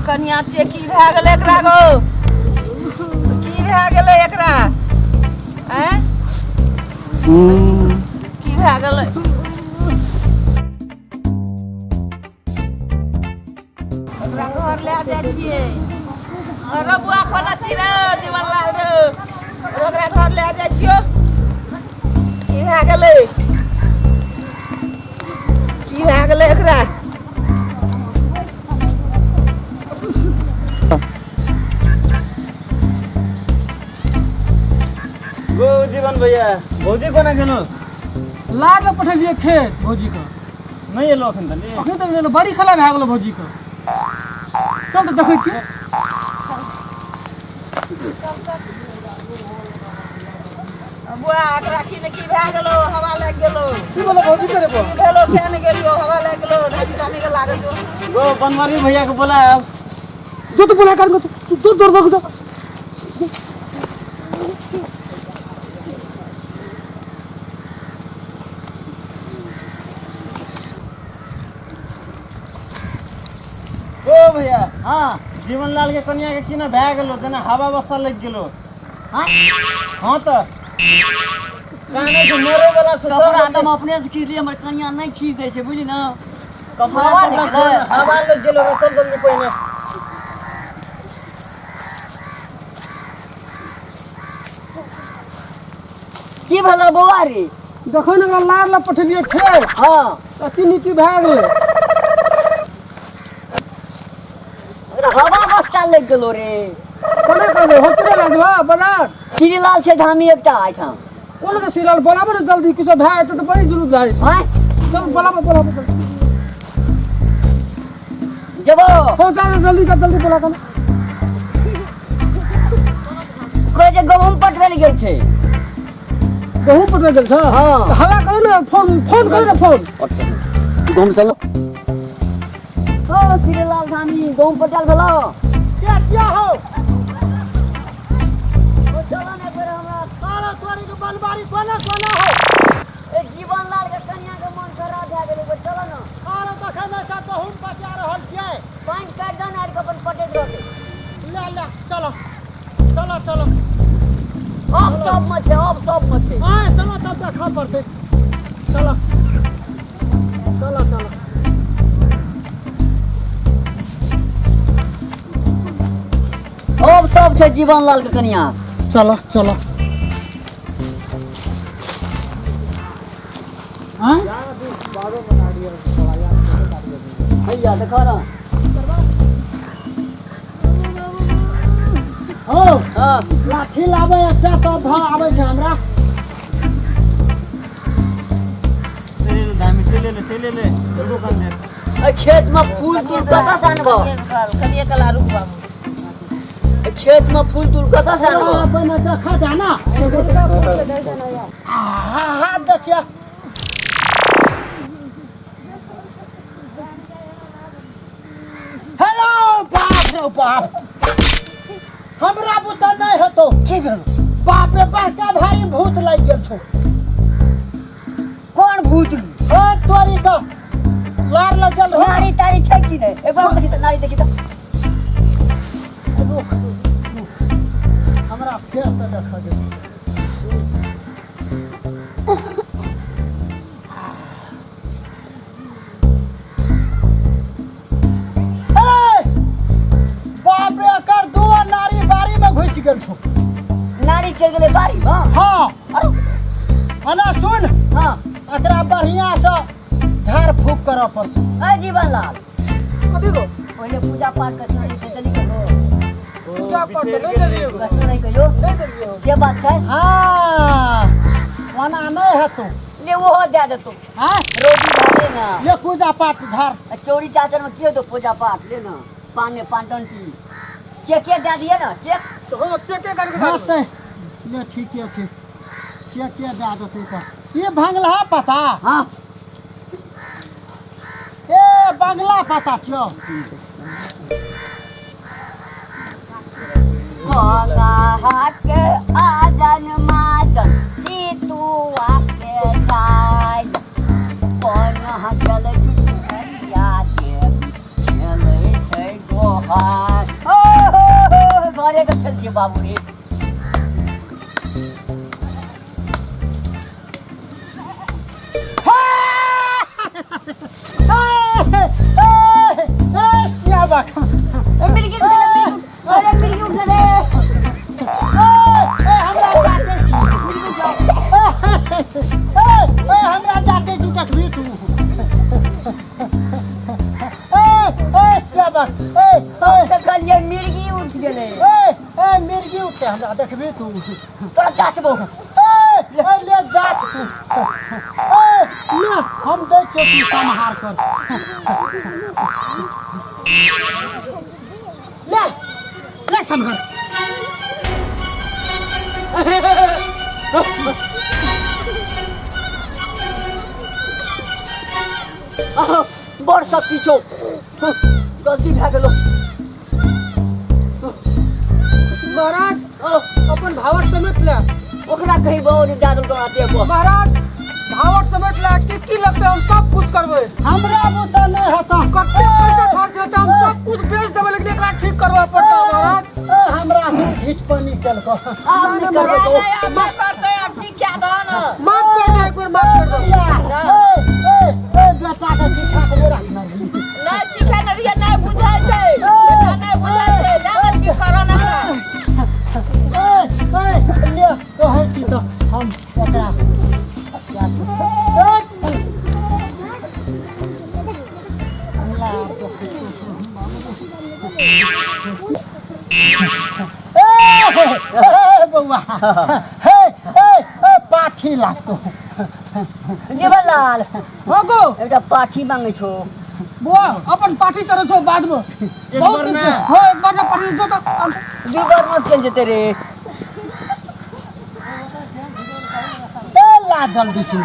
कनिया छे की भए गेलै एकरा गो की भए गेलै एकरा हैं की भए गेलै एकरा घर ले जाइ छियै अरे बुआ खोला छी रे जीवनलाल रे ओकरा घर ले जाइ छियो की भए गेलै एकरा गो जीवन भैया भौजी कोना गेलो लाग पठलिए खेत भौजी का नहीं एलो अखन तक बड़ी खला भए गेलो भौजी का चल तो देखै छी बुआ एकरा की भए गेलो हवा लाग गेलो की बोले भौजी करे बो भेलो केन गेलियो हवा लाग गेलो धागी कामे के लागल जो गो बनवारी भैया को बोला अब जो तो बोला कर तू दौड़ दो ओ भैया हां जीवनलाल के कन्या के किना भए गेलो जना हवा अवस्था लग गेलो हां हां तो काने से मरे वाला से कपड़ा हम अपने से खींच लिए हमर कन्या नहीं खींच दे छे बुझली ना हवा लग गेलो चल जल्दी पहिने की भला बौआ रे देखो ना लाल पठलिए खेत हां अति नीति भए गेलै हवा अवस्था लग गेलो रे कोना करबे होतरे लागबा बना श्रीलाल से धामी एकटा आइठाम कोन के श्रीलाल बोलाबो ना जल्दी किछो भए तो बड़ी जरूर जाय हां चल बोलाबो जब पहुंचा जल्दी बोला कर कोई जे गहूम पटवेल गेल छै गहूम पटवेल गेल छ हां हला करू ना फोन करू ना फोन गहूम चलो ओ श्रीलाल धामी गहूम पटाल भलो क्या हो ओ चलो ने पर हमरा सारा तोरी के बनबारी कोना हो ए जीवनलाल के कन्या के मन खराब भए गेलै चलो ना आरो तखन से गहूम पटा रहल छियै पानी काट दन आर के अपन पटेत रहते ले चलो अब सब मछे हां चलो तब देखा पड़ते चलो अब सब छै जीवनलाल के कन्या चलो हां भैया देखो ना ओ हां लाठी लाबे एकटा तो भ आबै छै हमरा चले ले दुकान दे ए खेत में फूल कता सानबो कनिए कला रुकबा खेत में फूल कता सानबो अपन देखा जाना हाथ देखिया हेलो बाप रे बाप हमरा बुता नहीं हेतो की भेल बाप रे बड़का भारी भूत लग गेल छौ कौन भूत ओ तोरी का लार लगल हो नारी तारी छै की नहीं एक बार देखी त नारी देखी त हमरा फेर से देखा दे बाप रे कर दो नारी बारी में घुस गेल छौ नारी चल गेले बारी हां हां अरे अना सुन हां एकरा बढ़िया से झाड़ फूक करऽ पड़तौ ए जीवनलाल कथि को पहले पूजा पाठ कर चली करो पूजा पाठ नहीं करियो नहीं कहियो के बात छै हां वना नहीं हेतौ ले वो दे देतो हां रोटी भाले ना ये पूजा पाठ झाड़ चौरी चाचर में कियो तो पूजा पाठ ले ना पान टंटी चेके दे दिए ना चेक हां चेके करके दे ये ठीक है चेक दे देतै त ये भंगला पता हां ए बंगला पता छियो भंगा हाके आजन माजन ती तू आके जाय कोन हकल छुटिया के चले छै गोहा मरे के चल छे बाबू रे श्याबा मिर्गी अरे मिर्गी उठ रे हमरा चाचे जी देखबी तू श्याबा कहलिए मिर्गी उठ गेले मिर्गी उठे हमरा देखबी तू तोरा जाचबो ले जाच तू ले हम दे चोटी संहार कर ले ले संहार बड़ शक्ति छौ गलती भए गेलो महाराज अपन भावट समेट ले ओकरा कहीं बहुत डाल दो आते को महाराज भावट समेट ले टिक्की लगते हम सब कुछ करबे हमरा बुता नहीं हता कते पैसा खर्च होते हम सब कुछ बेच देबे लेकिन एकरा ठीक करवा पड़ता महाराज हमरा ढीठ पानी चल को आप नहीं करबे तो मैं करते अब ठीक क्या दो ना माफ कर दे एक बार माफ कर दो बेटा के शिक्षा के रखना ना सीखे न रिया नहीं बुझाय छै बेटा नहीं बुझाय छै जाने की करो ना ले कहै छी तो हम ओकरा बउआ पाठी लागतो जीवनलाल होगो एकटा पाठी मांगे छो बुआ अपन पाठी चलो छो बाद में बहुत बार में? हो एक बार में पाठी दो तो दीवार मत चल जेते रे ला जल्दी से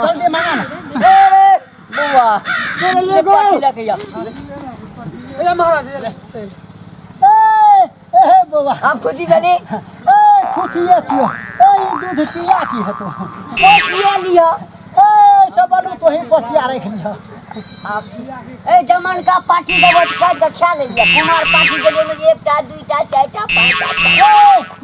जल्दी मांगा ना बुआ तेरे ले ले गो पाठी लेके जा ए महाराज ले ए बउआ आप खुशी गली खुशिये छियो दूध पिया की हेतो बसिया लिया सबनु तो ही बसिया रख लिया ए जमन का पाठी देबो का दक्षा ले लिया कुमार पाठी देले में एकटा दुईटा चारटा पांचटा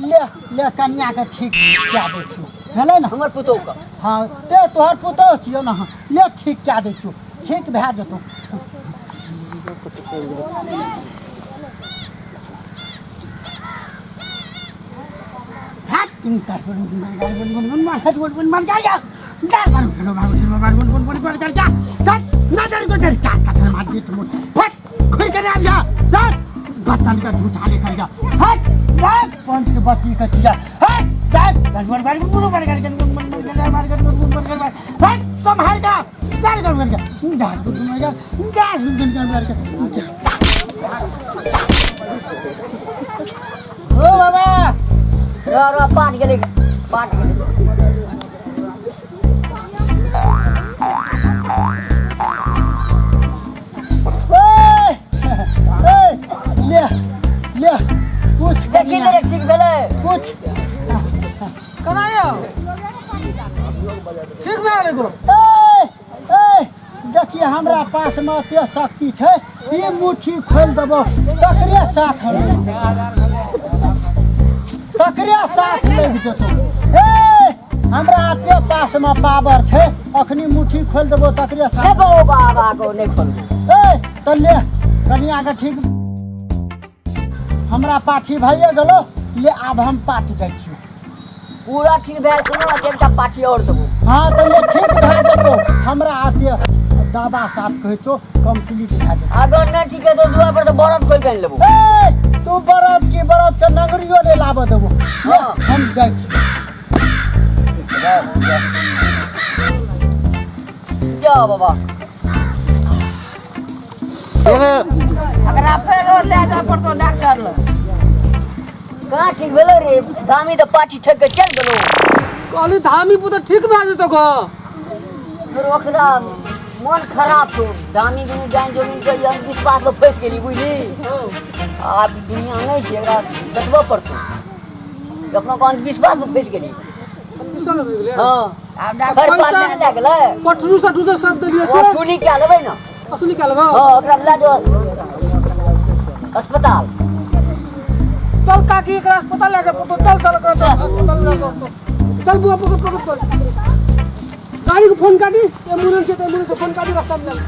ले ले कन्या के ठीक क्या दे छु भेलै ना हमर पुतौ का हां ते तोहर पुतौ छियो ना ले ठीक क्या दे छु ठीक भए जतो हाथ तुम कर गुन मार हट गुन मार कर जा डाल मार गुन कर जा नजर को जर काट काट मार दी तुम फट खुर के आ जा बच्चन का झूठा लेकर जा हट पंचवटी का चिया हट डाल गुन मार कर हट तुम हट का चल कर जा गुन मार ओ बाबा रा पाट गेले ले कुछ देखी रे ठीक भेले कुछ करायो ठीक भए गेलै गो देखिए हमरा पास में एते शक्ति छै ई मुट्ठी खोल देबो तकरे साथ लग जतो हमरा एते पास में पावर छै अखनी मुट्ठी खोल देबो तकरे साथ देबो बाबा को नहीं खोल त ले कनिया के ठीक हमरा पाठी भइए गेलो ले आब हम पाट जाइ छी पूरा ठीक भए कोनो एकटा पाठी और देबो हाँ तो ये ठीक भए जतो हमरा आते दादा साथ कहै छो कंप्लीट भए जतो अगर नहीं ठीक है तो दुआ पर तो बरत खोल के लेबो तू बरत के नगरियो ले लाब देबो हाँ। हम जाइ छी जा बाबा अगर फेर और ले जा पड़तो डॉक्टर ल कहाँ ठीक भेलो रे धामी तो पाठी थक के चल गेलो कहली धामी पुत ठीक भए जेतो गो फिर ओकरा मन खराब छो दामी दुनी जान जोगिन के अंधविश्वास में फंस गेली बुझली आब दुनिया नहीं छै एकरा देखबो पड़तो अपना को अंधविश्वास में फंस गेली हाँ अब घर पास नहीं लग गेलै पठरू सठरू तो सब देलिए से वसूली क्या लेबै ना असली निकालबा हाँ ओकरा ले जो अस्पताल चल काकी एक अस्पताल लेके पड़तो चल चल कर अस्पताल लेके चल बुआ पकड़ पकड़ पकड़ गाड़ी को फोन कर दी एम्बुलेंस से फोन कर दी रास्ता में चल